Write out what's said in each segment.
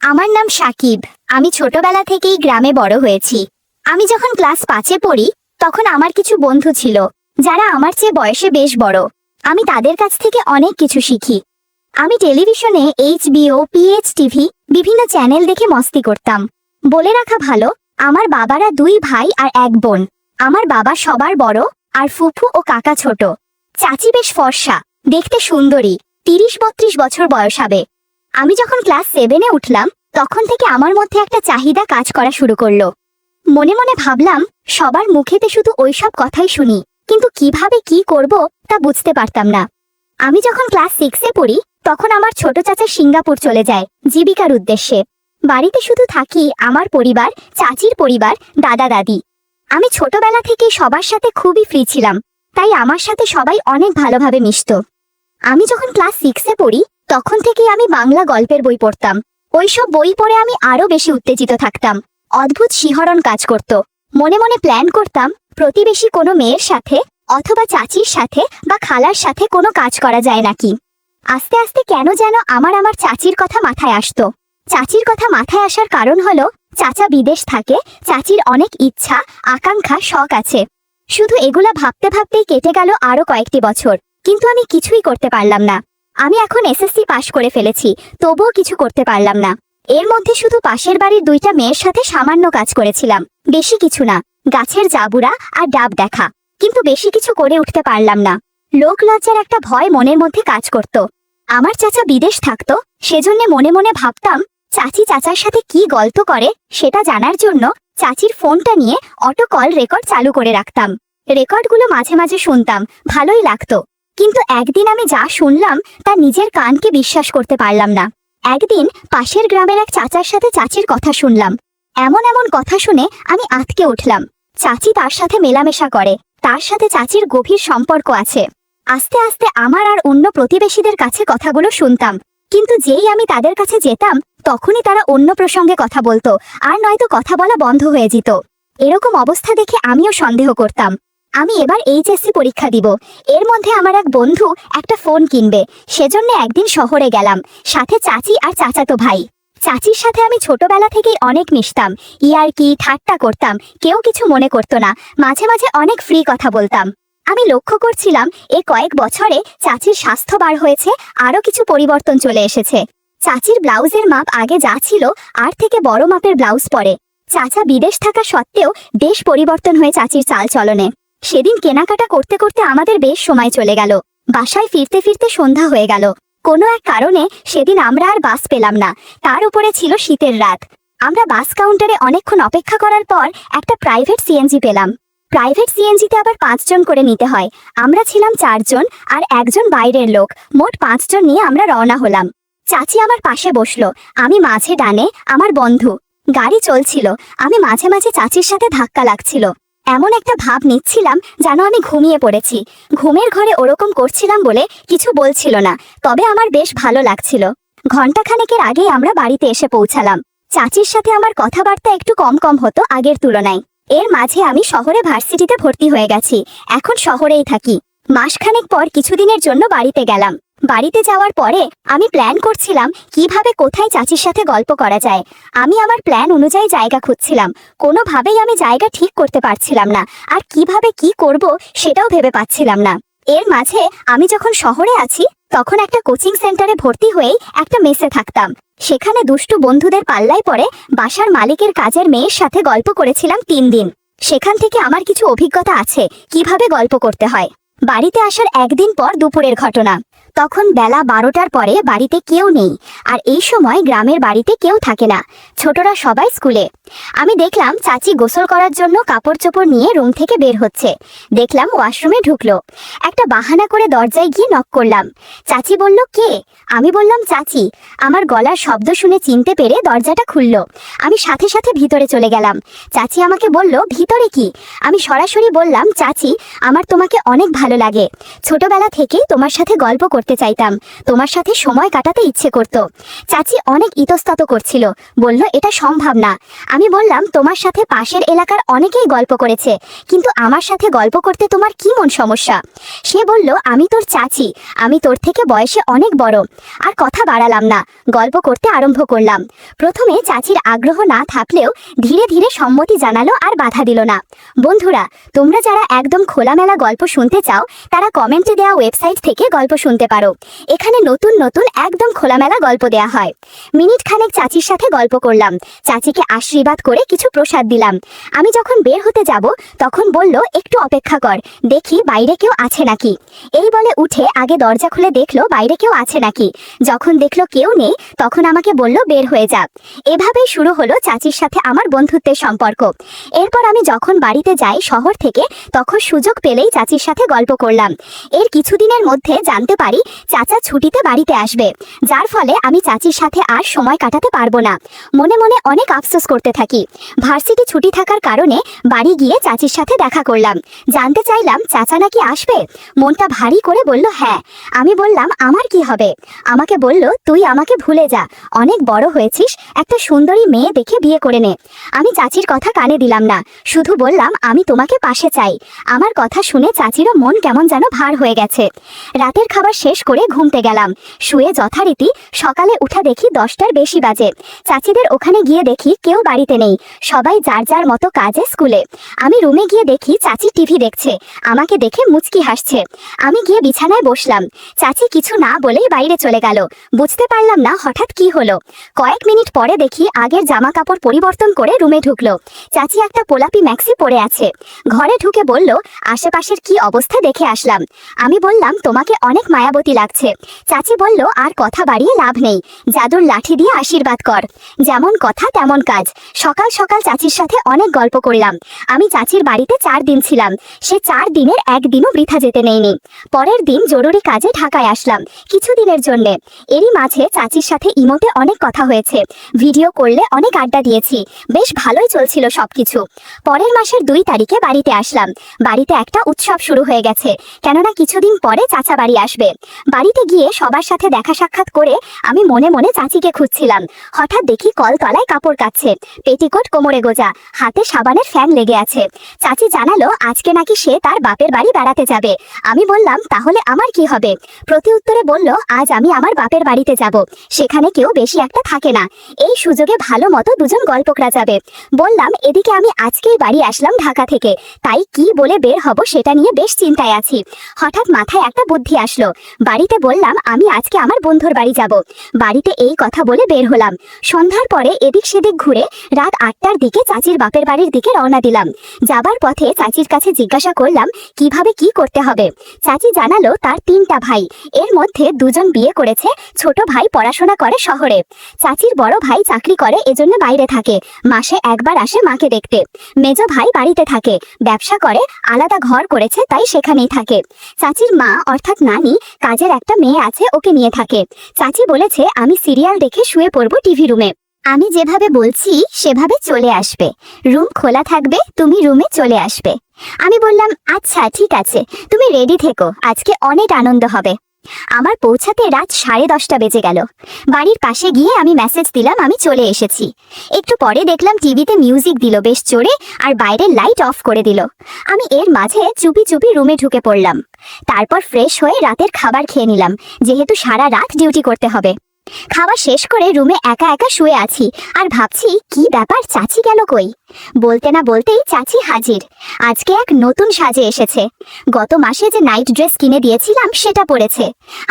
আমার নাম সাকিব। আমি ছোটবেলা থেকেই গ্রামে বড় হয়েছি। আমি যখন ক্লাস 5-এ পড়ি তখন আমার কিছু বন্ধু ছিল যারা আমার চেয়ে বয়সে বেশ বড়। আমি তাদের কাছ থেকে অনেক কিছু শিখি। আমি টেলিভিশনে HBO, PH টিভি বিভিন্ন চ্যানেল দেখে মস্তি করতাম। বলে রাখা ভালো, আমার বাবারা 2 ভাই আর 1 বোন। আমার বাবা সবার বড় আর ফুফু ও কাকা ছোট। চাচি বেশ ফর্সা, দেখতে সুন্দরী, 30-32 বছর বয়স হবে। আমি যখন ক্লাস 7-এ উঠলাম তখন থেকে আমার মধ্যে একটা চাহিদা কাজ করা শুরু করলো। মনে মনে ভাবলাম, সবার মুখেতে শুধু ওইসব কথাই শুনি, কিন্তু কিভাবে কি করব তা বুঝতে পারতাম না। আমি যখন ক্লাস 6-এ পড়ি তখন আমার ছোট চাচা সিঙ্গাপুর চলে যায় জীবিকার উদ্দেশ্যে। বাড়িতে শুধু থাকি আমার পরিবার, চাচির পরিবার, দাদা দাদি। আমি ছোটবেলা থেকেই সবার সাথে খুবই ফ্রি ছিলাম, তাই আমার সাথে সবাই অনেক ভালোভাবে মিশত। আমি যখন ক্লাস 6-এ পড়ি তখন থেকেই আমি বাংলা গল্পের বই পড়তাম। ওইসব বই পড়ে আমি আরো বেশি উত্তেজিত থাকতাম। অদ্ভুত শিহরণ কাজ করত। মনে মনে প্ল্যান করতাম প্রতিবেশী কোনো মেয়ের সাথে অথবা চাচির সাথে বা খালার সাথে কোনো কাজ করা যায় নাকি। আস্তে আস্তে কেন যেন আমার চাচির কথা মাথায় আসতো। চাচির কথা মাথায় আসার কারণ হলো, চাচা বিদেশ থাকে, চাচির অনেক ইচ্ছা, আকাঙ্ক্ষা, শখ আছে। শুধু এগুলা ভাবতে ভাবতেই কেটে গেল আরো কয়েকটি বছর, কিন্তু আমি কিছুই করতে পারলাম না। আমি এখন SSC পাশ করে ফেলেছি, তবুও কিছু করতে পারলাম না। এর মধ্যে শুধু পাশের বাড়ির 2টা মেয়ের সাথে সামান্য কাজ করেছিলাম, বেশি কিছু না, গাছের জাবুরা আর ডাব দেখা, কিন্তু বেশি কিছু করে উঠতে পারলাম না। লোক লজ্জার একটা ভয় মনের মধ্যে কাজ করত। আমার চাচা বিদেশ থাকতো, সেজন্য মনে মনে ভাবতাম চাচি চাচার সাথে কি গল্প করে সেটা জানার জন্য চাচির ফোনটা নিয়ে অটো কল রেকর্ড চালু করে রাখতাম। রেকর্ডগুলো মাঝে মাঝে শুনতাম, ভালোই লাগতো। কিন্তু একদিন আমি যা শুনলাম তা নিজের কানকে বিশ্বাস করতে পারলাম না। একদিন পাশের গ্রামের এক চাচার সাথে চাচির কথা শুনলাম। এমন এমন কথা শুনে আমি আঁতকে উঠলাম। চাচি তার সাথে মেলামেশা করে, তার সাথে চাচির গভীর সম্পর্ক আছে। আস্তে আস্তে আমার আর অন্য প্রতিবেশীদের কাছে কথাগুলো শুনতাম, কিন্তু যেই আমি তাদের কাছে যেতাম তখনই তারা অন্য প্রসঙ্গে কথা বলতো, আর নয়তো কথা বলা বন্ধ হয়ে যেত। এরকম অবস্থা দেখে আমিও সন্দেহ করতাম। আমি এবার HSC পরীক্ষা দিব, এর মধ্যে আমার এক বন্ধু একটা ফোন কিনবে, সেজন্য একদিন শহরে গেলাম, সাথে চাচি আর চাচাতো ভাই। চাচির সাথে আমি ছোটবেলা থেকেই অনেক মিশতাম, ইয়ার্কি ঠাট্টা করতাম, কেউ কিছু মনে করতো না। মাঝে মাঝে অনেক ফ্রি কথা বলতাম। আমি লক্ষ্য করছিলাম কয়েক বছরে চাচির স্বাস্থ্য বার হয়েছে, আরো কিছু পরিবর্তন চলে এসেছে। চাচির ব্লাউজের মাপ আগে যা ছিল আর থেকে বড় মাপের ব্লাউজ পরে। চাচা বিদেশ থাকা সত্ত্বেও বেশ পরিবর্তন হয়ে চাচির চাল চলনে। সেদিন কেনাকাটা করতে করতে আমাদের বেশ সময় চলে গেল। বাসায় ফিরতে ফিরতে সন্ধ্যা হয়ে গেল। কোনো এক কারণে সেদিন আমরা আর বাস পেলাম না, তার উপরে ছিল শীতের রাত। আমরা বাস কাউন্টারে অনেকক্ষণ অপেক্ষা করার পর একটা প্রাইভেট CNG পেলাম। প্রাইভেট CNGতে আবার 5 জন করে নিতে হয়। আমরা ছিলাম 4 জন আর একজন বাইরের লোক, মোট 5 জন নিয়ে আমরা রওনা হলাম। চাচি আমার পাশে বসলো, আমি মাঝে ডানে, আমার বন্ধু। গাড়ি চলছিল, আমি মাঝে মাঝে চাচির সাথে ধাক্কা লাগছিল। এমন একটা ভাব নিচ্ছিলাম যেন আমি ঘুমিয়ে পড়েছি। ঘুমের ঘরে ওরকম করছিলাম বলে কিছু বলছিল না, তবে আমার বেশ ভালো লাগছিল। ঘন্টাখানেকের আগেই আমরা বাড়িতে এসে পৌঁছালাম। চাচির সাথে আমার কথাবার্তা একটু কম কম হতো আগের তুলনায়। এর মাঝে আমি শহরে ভার্সিটিতে ভর্তি হয়ে গেছি, এখন শহরেই থাকি। মাসখানেক পর কিছুদিনের জন্য বাড়িতে গেলাম। বাড়িতে যাওয়ার পরে আমি প্ল্যান করছিলাম কিভাবে কোথায় চাচির সাথে গল্প করা যায়। আমি আমার প্ল্যান অনুযায়ী জায়গা খুঁজছিলাম, কোনোভাবেই আমি জায়গা ঠিক করতে পারছিলাম না, আর কিভাবে কি করব সেটাও ভেবে পাচ্ছিলাম না। এর মাঝে আমি যখন শহরে আছি তখন একটা কোচিং সেন্টারে ভর্তি হয়েই একটা মেসে থাকতাম। সেখানে দুষ্টু বন্ধুদের পাল্লায় পড়ে বাসার মালিকের কাজের মেয়ের সাথে গল্প করেছিলাম 3 দিন। সেখান থেকে আমার কিছু অভিজ্ঞতা আছে কিভাবে গল্প করতে হয়। বাড়িতে আসার একদিন পর দুপুরের ঘটনা। তখন বেলা 12টার পরে বাড়িতে কেউ নেই, আর এই সময় গ্রামের বাড়িতে কেউ থাকে না, ছোটরা সবাই স্কুলে। আমি দেখলাম চাচি গোসল করার জন্য কাপড় চোপড় নিয়ে রুম থেকে বের হচ্ছে। দেখলাম ওয়াশরুমে ঢুকলো। একটা বাহানা করে দরজায় গিয়ে নক করলাম। চাচি বলল, কে? আমি বললাম, চাচি। আমার গলার শব্দ শুনে চিনতে পেরে দরজাটা খুলল। আমি সাথে সাথে ভিতরে চলে গেলাম। চাচি আমাকে বলল, ভিতরে কি? আমি সরাসরি বললাম, চাচি, আমার তোমাকে অনেক ভালো লাগে, ছোটবেলা থেকে তোমার সাথে গল্প করতে চাইতাম, তোমার সাথে সময় কাটাতে ইচ্ছে করত। চাচি অনেক ইতস্তত করছিল, বলল এটা সম্ভব না। আমি বললাম তোমার সাথে পাশের এলাকার অনেকেই গল্প করেছে, কিন্তু আমার সাথে গল্প করতে তোমার কি মন সমস্যা? সে বলল আমি তোর চাচি, আমি তোর থেকে বয়সে অনেক বড়। আর কথা বাড়ালাম না, গল্প করতে আরম্ভ করলাম। প্রথমে চাচির আগ্রহ না থাকলেও ধীরে ধীরে সম্মতি জানালো আর বাধা দিল না। বন্ধুরা, তোমরা যারা একদম খোলামেলা গল্প শুনতে চাও তারা কমেন্টে দেওয়া ওয়েবসাইট থেকে গল্প শুনতে পারো। এখানে নতুন নতুন একদম খোলামেলা গল্প দেয়া হয়। মিনিট খানেক চাচির সাথে গল্প করলাম, চাচিকে আশীর্বাদ করে কিছু প্রসাদ দিলাম। আমি যখন বের হতে যাব তখন বলল একটু অপেক্ষা কর, দেখি বাইরে কেউ আছে নাকি। এই বলে উঠে আগে দরজা খুলে দেখলো বাইরে কেউ আছে নাকি। যখন দেখলো কেউ নেই তখন আমাকে বলল বের হয়ে যা। এভাবেই শুরু হলো চাচির সাথে আমার বন্ধুত্বের সম্পর্ক। এরপর আমি যখন বাড়িতে যাই শহর থেকে, তখন সুযোগ পেলেই চাচির সাথে গল্প করলাম। এর কিছুদিনের মধ্যে জানতে পারি চাচা ছুটিতে বাড়িতে আসবে, যার ফলে আমি চাচির সাথে আর সময় কাটাতে পারবো না। মনে মনে অনেক আফসোস করতে থাকি। ভার্সিটি ছুটি থাকার কারণে বাড়ি গিয়ে চাচির সাথে দেখা করলাম, জানতে চাইলাম চাচা নাকি আসবে। মনটা ভারী করে বলল হ্যাঁ। আমি বললাম আমার কি হবে? আমাকে বলল তুই আমাকে ভুলে যা, অনেক বড় হয়েছিস, একটা সুন্দরী মেয়ে দেখে বিয়ে করে নে। আমি চাচির কথা কানে দিলাম না, শুধু বললাম আমি তোমাকে পাশে চাই। আমার কথা শুনে চাচিরও মন কেমন যেন ভার হয়ে গেছে। রাতের খাবার শেষ করে ঘুমতে গেলাম। শুয়ে যথারীতি সকালে উঠা দেখি 10টার বেশি বাজে। চাচিদের ওখানে গিয়ে দেখি কেউ বাড়িতে নেই, সবাই যার যার মতো কাজে স্কুলে। আমি রুমে গিয়ে দেখি চাচি টিভি দেখছে, আমাকে দেখে মুচকি হাসছে। আমি গিয়ে বিছানায় বসলাম। চাচি কিছু না বলেই বাইরে চলে গেল। বুঝতে পারলাম না হঠাৎ কি হলো। কয়েক মিনিট পরে দেখি আগের জামা কাপড় পরিবর্তন করে রুমে ঢুকলো। চাচি একটা পোলাপি ম্যাক্সি পরে আছে। ঘরে ঢুকে বলল আশেপাশের কি অবস্থা দেখে আসলাম। আমি বললাম তোমাকে অনেক মায়াবতী লাগছে। চাচি বলল আর কথা বাড়িয়ে লাভ নেই, জাদুর লাঠি দিয়ে আশীর্বাদ কর। যেমন কথা তেমন কাজ। সকাল সকাল চাচির সাথে অনেক গল্প করলাম। আমি চাচির বাড়িতে 4 দিন ছিলাম, সে 4 দিনের একদিনও বৃথা যেতে নেইনি। পরের দিন জরুরি কাজে ঢাকায় আসলাম কিছুদিনের জন্য। এরই মাঝে চাচির সাথে ইমোতে অনেক কথা হয়েছে, ভিডিও করলে অনেক আড্ডা দিয়েছি, বেশ ভালোই চলছিল সবকিছু। পরের মাসের 2 তারিখে বাড়িতে আসলাম। বাড়িতে একটা উৎসব শুরু হয়ে গেছে, কেননা কিছুদিন পরে চাচা বাড়ি আসবে। বাড়িতে গিয়ে সবার সাথে দেখা সাক্ষাৎ করে আমি মনে মনে চাচিকে খুঁজছিলাম। হঠাৎ দেখি কলতলায় কাপড় কাচ্ছে, পেটিকোট কোমরে গোজা, হাতে সাবানের ফ্যান লেগে আছে। চাচি জানালো আজকে নাকি সে তার বাপের বাড়ি বেড়াতে যাবে। আমি বললাম তাহলে আমার কি হবে? প্রতি উত্তরে বলল আজ আমি আমার বাপের বাড়িতে যাব, সেখানে কেউ বেশি একটা থাকে না, এই সুযোগে ভালো মতো দুজন গল্প করা যাবে। বললাম এদিকে আমি আজকেই বাড়ি আসলাম ঢাকা থেকে, তাই কি বলে বের হব সেটা নিয়ে বেশ চিন্তায় আছি। হঠাৎ মাথায় একটা বুদ্ধি আসলো। বাড়িতে বললাম আমি আজকে আমার বন্ধুর বাড়ি যাব। বাড়িতে এই কথা বলে বের হলাম। সন্ধ্যার পরে এদিক সেদিক ঘুরে রাত 8টার দিকে চাচির বাপের বাড়ির দিকে রওনা দিলাম। যাবার পথে চাচির কাছে জিজ্ঞাসা করলাম কিভাবে কি করতে হবে। চাচি জানালো তার 3টা ভাই, এর মধ্যে 2জন বিয়ে করেছে, ছোট ভাই পড়াশোনা করে শহরে। চাচির বড় ভাই চাকরি করে, এজন্য বাইরে থাকে, মাসে একবার আসে মাকে দেখতে। মেজো ভাই বাড়িতে থাকে, ব্যবসা করে, আলাদা ঘর করেছে তাই সেখানেই থাকে। চাচির মা অর্থাৎ নানি কাজের একটা মেয়ে আছে, ওকে নিয়ে থাকে। চাচি বলেছে আমি সিরিয়াল দেখে শুয়ে পড়বো টিভি রুমে, আমি যেভাবে বলছি সেভাবে চলে আসবে, রুম খোলা থাকবে, তুমি রুমে চলে আসবে। আমি বললাম আচ্ছা ঠিক আছে, তুমি রেডি থেকো, আজকে অনেক আনন্দ হবে। আমার পৌঁছাতে রাত 10:30 বেজে গেল। বাড়ির পাশে গিয়ে আমি মেসেজ দিলাম আমি চলে এসেছি। একটু পরে দেখলাম টিভিতে মিউজিক দিল বেশ জোরে, আর বাইরের লাইট অফ করে দিল। আমি এর মাঝে চুপি চুপি রুমে ঢুকে পড়লাম। তারপর ফ্রেশ হয়ে রাতের খাবার খেয়ে নিলাম, যেহেতু সারা রাত ডিউটি করতে হবে। খাওয়া শেষ করে রুমে একা একা শুয়ে আছি আর ভাবছি কি ব্যাপার, চাচি গেল কই? বলতে না বলতেই চাচি হাজির। আজকে এক নতুন সাজে এসেছে। গত মাসে যে নাইট ড্রেস কিনে দিয়েছিলাম সেটা পরেছে।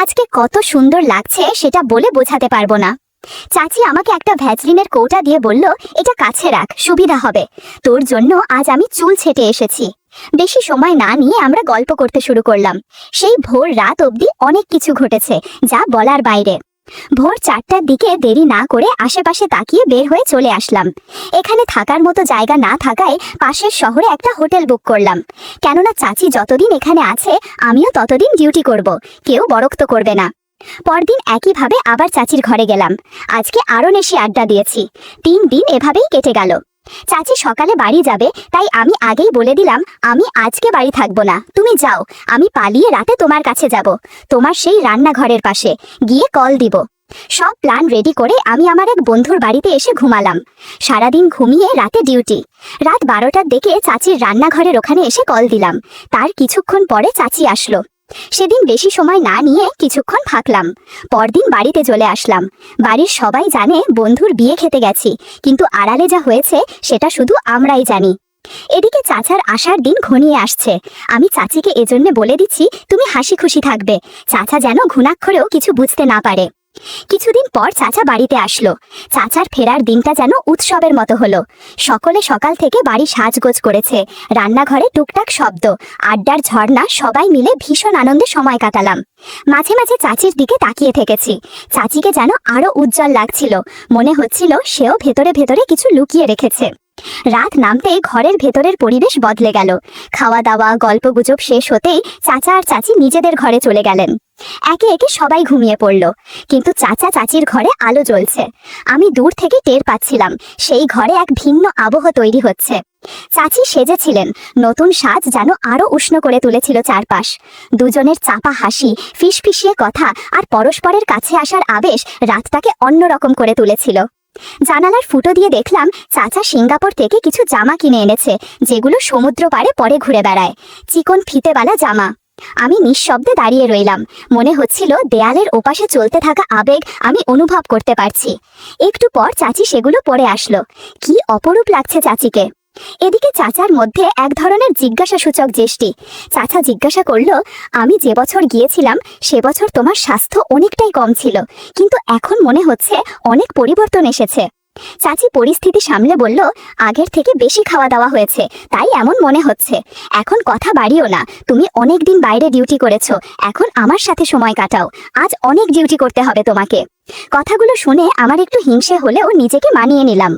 আজকে কত সুন্দর লাগছে সেটা বলে বোঝাতে পারবো না। চাচি আমাকে একটা ভ্যাসলিনের কৌটা দিয়ে বলল এটা কাছে রাখ, সুবিধা হবে, তোর জন্য আজ আমি চুল ছেটে এসেছি। বেশি সময় না নিয়ে আমরা গল্প করতে শুরু করলাম। সেই ভোর রাত অবধি অনেক কিছু ঘটেছে যা বলার বাইরে। ভোর 4টার দিকে দেরি না করে আশেপাশে তাকিয়ে বের হয়ে চলে আসলাম। এখানে থাকার মতো জায়গা না থাকায় পাশের শহরে একটা হোটেল বুক করলাম, কেননা চাচি যতদিন এখানে আছে আমিও ততদিন ডিউটি করব, কেউ বরক্ত করবে না। পরদিন একইভাবে আবার চাচির ঘরে গেলাম। আজকে আরো বেশি আড্ডা দিয়েছি। 3 দিন এভাবেই কেটে গেল। চাচি সকালে বাড়ি যাবে, তাই আমি আগেই বলে দিলাম আমি আজকে বাড়ি থাকবো না, তুমি যাও, আমি পালিয়ে রাতে তোমার কাছে যাব, তোমার সেই রান্নাঘরের পাশে গিয়ে কল দিব। সব প্ল্যান রেডি করে আমি আমার এক বন্ধুর বাড়িতে এসে ঘুমালাম। সারাদিন ঘুমিয়ে রাতে ডিউটি। রাত 12টার দিকে চাচির রান্নাঘরের ওখানে এসে কল দিলাম। তার কিছুক্ষণ পরে চাচি আসলো। সেদিন বেশি সময় না নিয়ে কিছুক্ষণ থাকলাম। পরদিন বাড়িতে চলে আসলাম। বাড়ির সবাই জানে বন্ধুর বিয়ে খেতে গেছি, কিন্তু আড়ালে যা হয়েছে সেটা শুধু আমরাই জানি। এদিকে চাচার আসার দিন ঘনিয়ে আসছে। আমি চাচিকে এজন্য বলে দিচ্ছি তুমি হাসি খুশি থাকবে, চাচা যেন ঘুণাক্ষরেও কিছু বুঝতে না পারে। কিছুদিন পর চাচা বাড়িতে আসলো। চাচার ফেরার দিনটা যেন উৎসবের মতো হলো। সকলে সকাল থেকে বাড়ি সাজগোজ করেছে, রান্নাঘরে টুকটাক শব্দ, আড্ডার ঝর্ণা, সবাই মিলে ভীষণ আনন্দে সময় কাটালাম। মাঝে মাঝে চাচির দিকে তাকিয়ে থেকেছি। চাচিকে যেন আরো উজ্জ্বল লাগছিল, মনে হচ্ছিল সেও ভেতরে ভেতরে কিছু লুকিয়ে রেখেছে। রাত নামতে ঘরের ভেতরের পরিবেশ বদলে গেল। খাওয়া দাওয়া গল্পগুজব শেষ হতেই চাচা আর চাচি নিজেদের ঘরে চলে গেলেন। একে একে সবাই ঘুমিয়ে পড়ল, কিন্তু চাচা চাচির ঘরে আলো জ্বলছে। আমি দূর থেকে টের পাচ্ছিলাম সেই ঘরে এক ভিন্ন আবহ তৈরি হচ্ছে। চাচি সেজেছিলেন, নতুন সাজ যেন আরো উষ্ণ করে তুলেছিল চারপাশ। দুজনের চাপা হাসি, ফিসফিসিয়ে কথা আর পরস্পরের কাছে আসার আবেশ রাতটাকে অন্যরকম করে তুলেছিল। জানালার ফুটো দিয়ে দেখলাম চাচা সিঙ্গাপুর থেকে কিছু জামা কিনে এনেছে, যেগুলো সমুদ্র পাড়ে পরে ঘুরে বেড়ায়। চিকন ফিতেওয়ালা জামা। আমি নিঃশব্দে দাঁড়িয়ে রইলাম। মনে হচ্ছিল দেয়ালের ওপাশে চলতে থাকা আবেগ আমি অনুভব করতে পারছি। একটু পর চাচি সেগুলো পরে আসলো। কি অপরূপ লাগছে চাচিকে। এদিকে চাচার মধ্যে এক ধরনের জিজ্ঞাসাসূচক দৃষ্টি। চাচা জিজ্ঞাসা করল, আমি যে বছর গিয়েছিলাম সে বছর তোমার স্বাস্থ্য অনেকটাই কম ছিল, কিন্তু এখন মনে হচ্ছে অনেক পরিবর্তন এসেছে। চাচি পরিস্থিতি সামলে বলল, আগের থেকে বেশি খাওয়া দাওয়া হয়েছে, তাই এমন মনে হচ্ছে। এখন কথা বাড়িও না, তুমি অনেক দিন বাইরে ডিউটি করেছো, এখন আমার সাথে সময় কাটাও, আজ অনেক ডিউটি করতে হবে তোমাকে। কথাগুলো শুনে আমার একটু হিংসে হলেও নিজেকে মানিয়ে নিলাম।